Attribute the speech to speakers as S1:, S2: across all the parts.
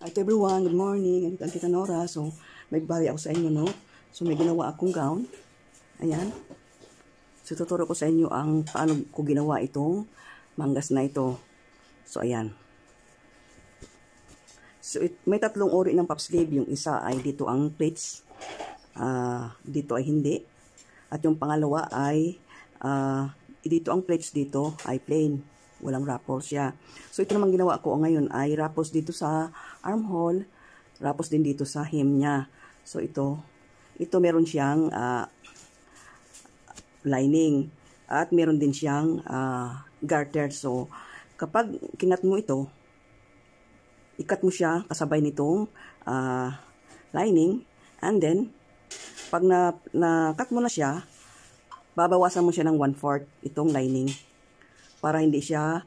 S1: Hi to everyone, good morning. Andito ang Tita Nora. So, may bali ako sa inyo, no? So, may ginawa akong gown. Ayan. So, tuturo ko sa inyo ang paano ko ginawa itong manggas na ito. So, ayan. So, may tatlong uri ng puff sleeve. Yung isa ay dito ang plaits. Dito ay hindi. At yung pangalawa ay dito ang plaits, dito ay plain. Walang ruffles siya. So, ito naman ginawa ko ngayon ay ruffles dito sa armhole, ruffles din dito sa hem niya. So, ito meron siyang lining. At meron din siyang garter. So, kapag kinat mo ito, ikat mo siya kasabay nitong lining. And then, pag na-cut mo na siya, babawasan mo siya ng 1/4 itong lining. Para hindi siya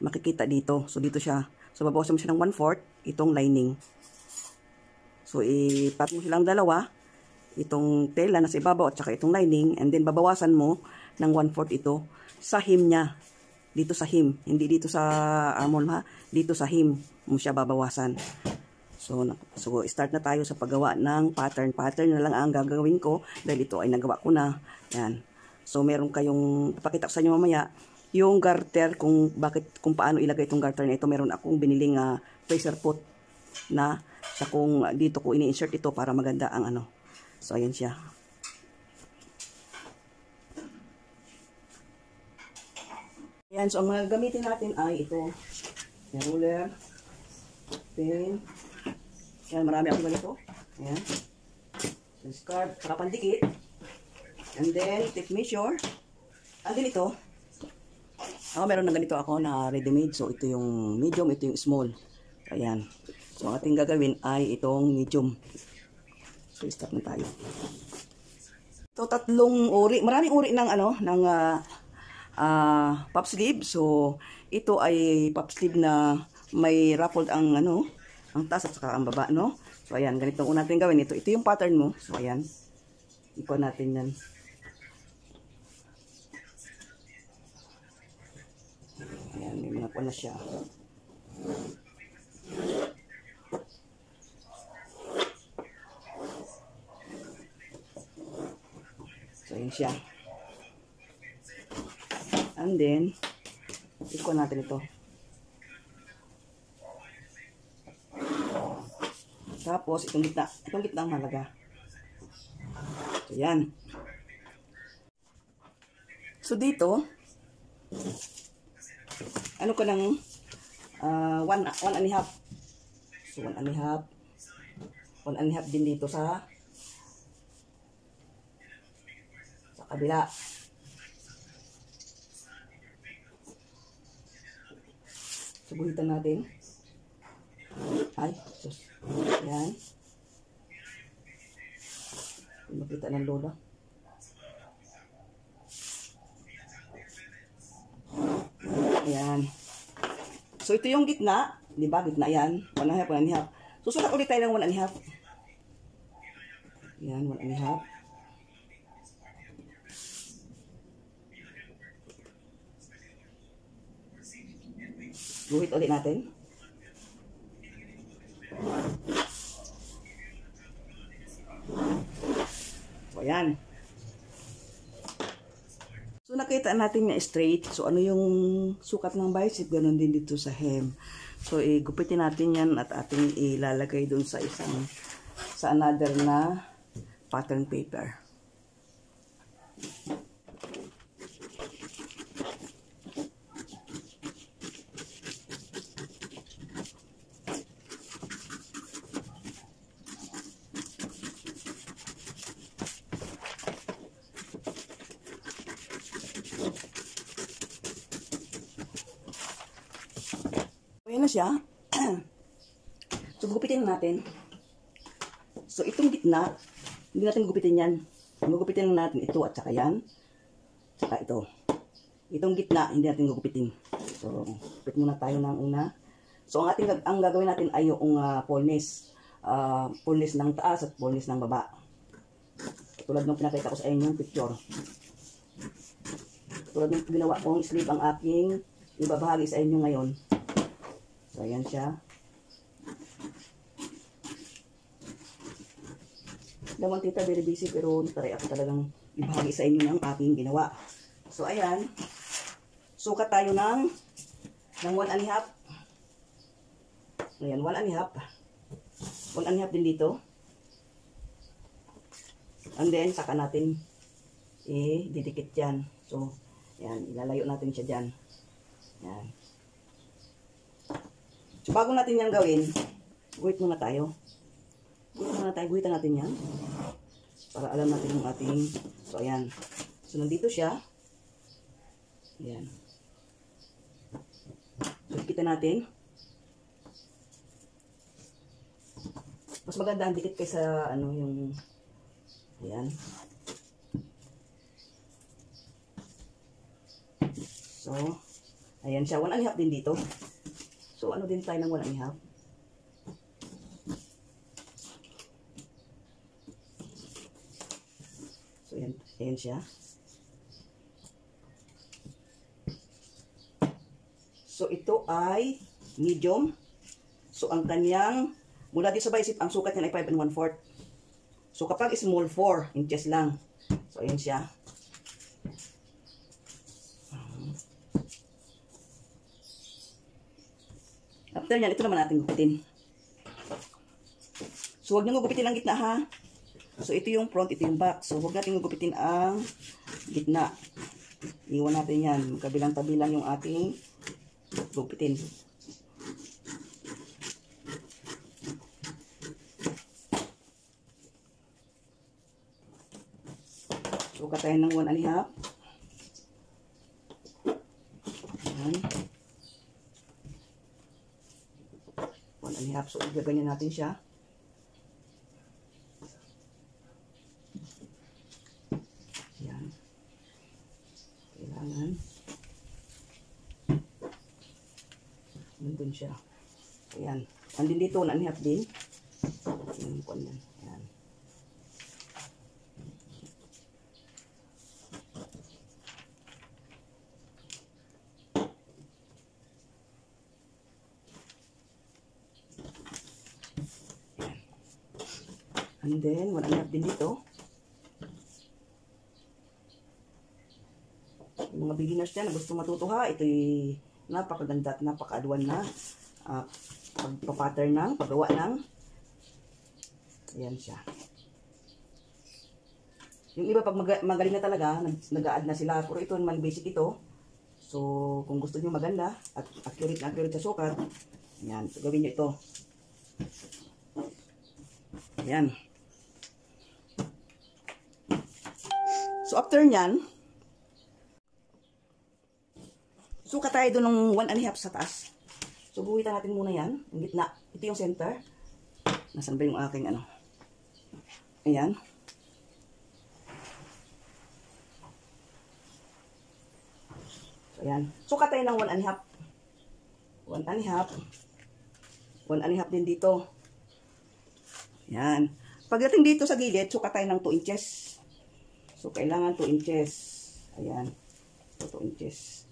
S1: makikita dito. So, dito siya. So, babawasan mo siya ng 1/4 itong lining. So, ipat mo silang dalawa. Itong tela na sa ibabaw at saka itong lining. And then, babawasan mo ng 1/4 ito sa hem niya. Dito sa hem. Hindi dito sa armhole ha. Dito sa hem mo siya babawasan. So, start na tayo sa paggawa ng pattern. Pattern na lang ang gagawin ko dahil ito ay nagawa ko na. Yan. So, meron kayong, papakita ko sa inyo mamaya, yung garter, kung paano ilagay itong garter na ito. Meron akong biniling pressure pot na sa kung dito ko ini-insert ito para maganda ang ano. So, ayan siya. Ayan, so ang mga gamitin natin ay ito. Yung ruler, pen. Ayan, marami akong ganito. Ayan. So, scarf, saka pandikit. And then, tape measure. And then ito. Meron na ganito ako na ready-made. So, ito yung medium, ito yung small. Ayan. So, ang ating gagawin ay itong medium. So, start na tayo. Ito, tatlong uri. Maraming uri ng puff sleeve. So, ito ay puff sleeve na may ruffled ang ang taas at saka ang baba, no? So, ayan. Ganito ang natin gawin. Ito yung pattern mo. So, ayan. Ipon natin yan. Ayan, may mga na siya. So, ayan siya. And then, ikon natin ito. Tapos, itong gitna ang halaga. So, ayan. So, dito, ano ko ng 1.5. So, 1.5. 1.5 din dito sa kabila. So, buhitan natin. Ay, sus. Ayan. Makita ng lola. Ayan. So, ito yung gitna. Diba? Gitna yan. 1.5, 1.5. Susulat ulit tayo ng 1.5. Ayan, 1.5. Guhit ulit natin. So, ayan. So, nakita natin na straight. So, ano yung sukat ng bicep? Ganon din dito sa hem. So, gupitin natin yan at ating ilalagay dun sa another na pattern paper. Ayan na siya. So, gupitin natin. So, itong gitna, hindi natin gupitin yan. Gugupitin natin ito at saka yan. Saka ito. Itong gitna, hindi natin gugupitin. So, gupit muna tayo ng una. So, ang gagawin natin ay yung fullness. Fullness ng taas at fullness ng baba. Tulad ng pinakita ko sa inyo yung picture. Tulad ng ginawa kong sleeve ang aking ibabahagi sa inyo ngayon. So, ayan siya. Naman tita, very busy, pero try ako talagang ibahagi sa inyo ng aking ginawa. So, ayan. Sukat tayo ng 1.5. Ayan, 1.5. 1.5 din dito. And then, saka natin didikit yan. So, ayan, ilalayo natin siya dyan. Ayan. So, bago natin yan gawin, guhit muna tayo. Guhitan natin yan. Para alam natin yung ating, so ayan. So, nandito siya. Ayan. So, kita natin. Mas maganda ang dikit kaysa, yung, ayan. So, ayan siya. 1.5 din dito. So, din tayo ng 1.5. So, ayan siya. So, ito ay medium. So, ang kanyang, mula dito sa baisip, ang sukat niya ay 5 1/4. So, kapag small, 4 inches lang. So, ayan siya. After yan, ito naman natin gupitin. So, huwag nyo gupitin ang gitna, ha? So, ito yung front, ito yung back. So, huwag natin gupitin ang gitna. Iwan natin yan. Kabilang-tabi lang yung ating gupitin. So, katayin ng 1.5. Ayan. 1.5. So, gaganyan natin siya. Ayan. Kailangan. Nandun siya. Ayan. Andin dito, 1.5 din. Ayan. Ayan. And then, 1.5 din dito. Yung mga beginners dyan na gusto matutuha, ito'y napakaganda at napakaaduan na pagpapattern ng, paggawa ng, ayan siya. Yung iba pag magaling na talaga, nag-a-add na sila, pero ito naman basic ito. So, kung gusto nyo maganda at accurate sa sukat, ayan, so gawin nyo ito. Ayan. So, after nyan, sukat tayo doon ng 1.5 sa taas. So, buhitan natin muna yan. Yung gitna. Ito yung center. Nasaan ba yung aking Ayan. So, ayan. Sukat tayo ng 1.5. 1.5. 1.5 din dito. Ayan. Pagdating dito sa gilid, sukat tayo ng 2 inches. So, kailangan 2 inches. Ayan. So, 2 inches.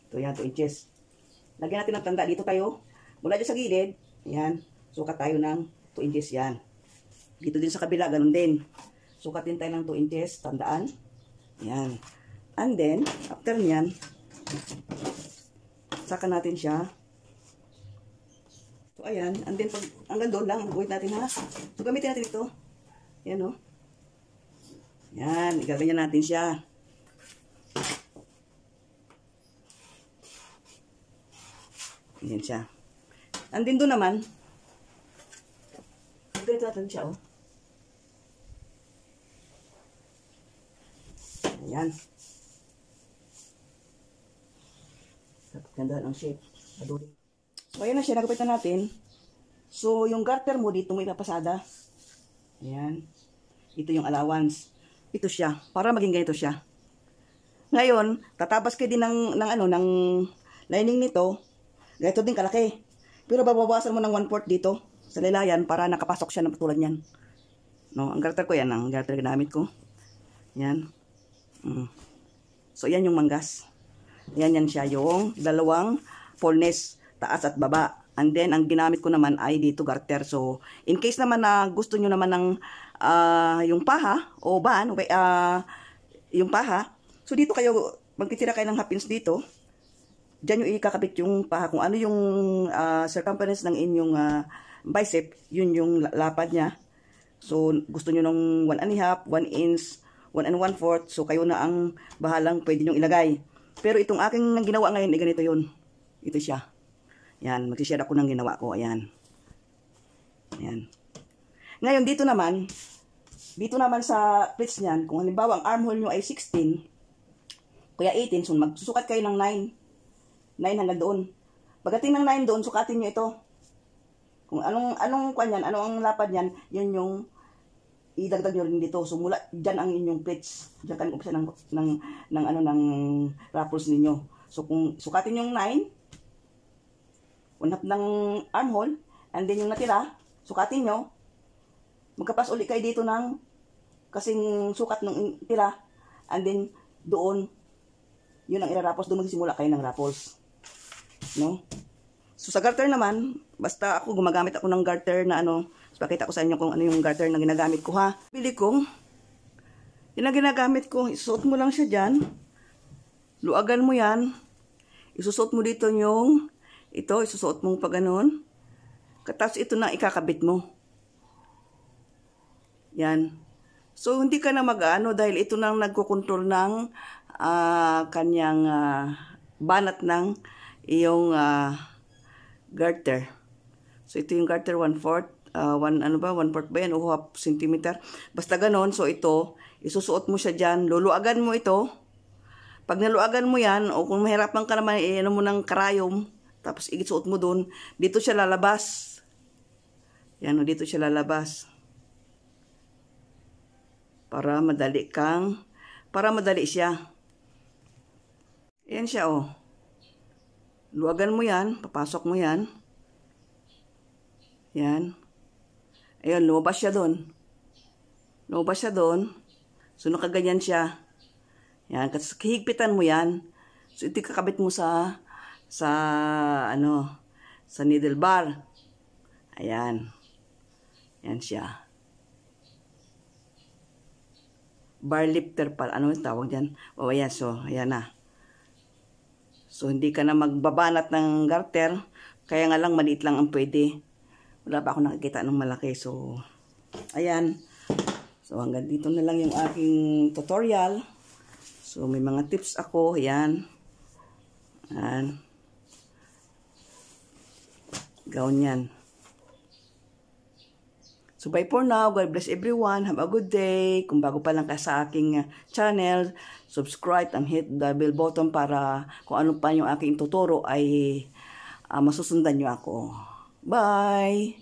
S1: Ito yan, 2 inches. Lagyan natin ng tanda dito tayo. Mula dyan sa gilid. Ayan. Sukat tayo ng 2 inches yan. Dito din sa kabila, ganun din. Sukat din tayo ng 2 inches. Tandaan. Ayan. And then, after nyan, saka natin siya. So, ayan. And then, hanggang doon lang, mag-wait natin, ha. So, gamitin natin ito. Ayan, o. Ayan. Igaganyan natin siya. Ayan siya. And then, doon naman, ganito natin siya, o. Ayan. Ganda ng shape. Aduling. So, ayan na siya. Nagapitan natin. So, yung garter mo dito may papasada. Ayan. Ito yung allowance. Ito siya. Para maging ganito siya. Ngayon, tatabas kayo din ng lining nito. Ganito din kalaki. Pero babawasan mo ng 1/4 dito sa lilayan para nakapasok siya ng patulad niyan. No, ang garter ko yan. Ang garter ginamit ko. Ayan. So, yan yung manggas. Yan siya yung dalawang fullness, taas at baba. And then, ang ginamit ko naman ay dito garter. So, in case naman na gusto nyo naman ng yung paha o ban, yung paha. So, dito kayo, magtitira kayo ng half-inch dito. Diyan yung ikakabit yung paha. Kung ano yung circumference ng inyong bicep, yun yung lapad niya. So, gusto nyo ng 1.5, 1 inch, 1 1/4. So, kayo na ang bahalang pwede nyo ilagay. Pero itong aking ginawa ngayon, ay ganito yun. Ito siya. Yan, mag-share ako ng ginawa ko. Ayan. Ayan. Ngayon, dito naman sa pleats niyan, kung halimbawa ang armhole nyo ay 16, kaya 18, so magsusukat kayo ng 9 hanggang doon. Pagdating ng 9 doon, sukatin nyo ito. Kung anong kwan yan, ano ang lapad yan, yun yung idagdag nyo rin dito. So mula dyan ang inyong pleats. Dyan kan umpisa ng ruffles ninyo. So kung sukatin yung 9, 1/2 ng armhole, and then yung natira, sukatin nyo, magkapas uli kayo dito ng kasing sukat ng tira, and then doon, yun ang ira-ruffles, doon magsisimula kayo ng ruffles. No? So sa garter naman, basta ako gumagamit ako ng garter na so pakita ko sa inyo kung ano yung garter na ginagamit ko ha. Pili ko, yun ang ginagamit ko, isuot mo lang siya dyan, luagan mo yan, isusuot mo dito yung ito, isusuot mo pa ganun. Tapos ito na ikakabit mo. Yan. So, hindi ka na mag-ano dahil ito nang nagkukontrol ng kanyang banat ng iyong garter. So, ito yung garter 1/4. 1/4 ba yan? O half centimeter. Basta ganon. So, ito, isusuot mo siya dyan. Luluagan mo ito. Pag naluagan mo yan, o kung mahirapan ka naman, ano mo ng karayom, tapos isuot mo doon, dito siya lalabas. Yan o, dito siya lalabas. Para madali siya. Yan siya o. Luwagan mo yan, papasok mo yan. Yan. Ayun, lumabas siya doon. So, nakaganyan siya. Yan, kasi higpitan mo yan. So, ito kakabit mo sa needle bar. Ayan. Yan siya. Bar lifter pa. Ano yung tawag dyan? O, ayan. So, ayan na. So, hindi ka na magbabanat ng garter. Kaya nga lang, maliit lang ang pwede. Wala pa ako nakikita ng malaki. So, ayan. So, hanggang dito na lang yung aking tutorial. So, may mga tips ako. Ayan. Ayan. Gown yan. So, bye for now. God bless everyone. Have a good day. Kung bago pa lang ka sa aking channel, subscribe and hit the bell button para kung ano pa yung aking tuturo ay masusundan nyo ako. Bye!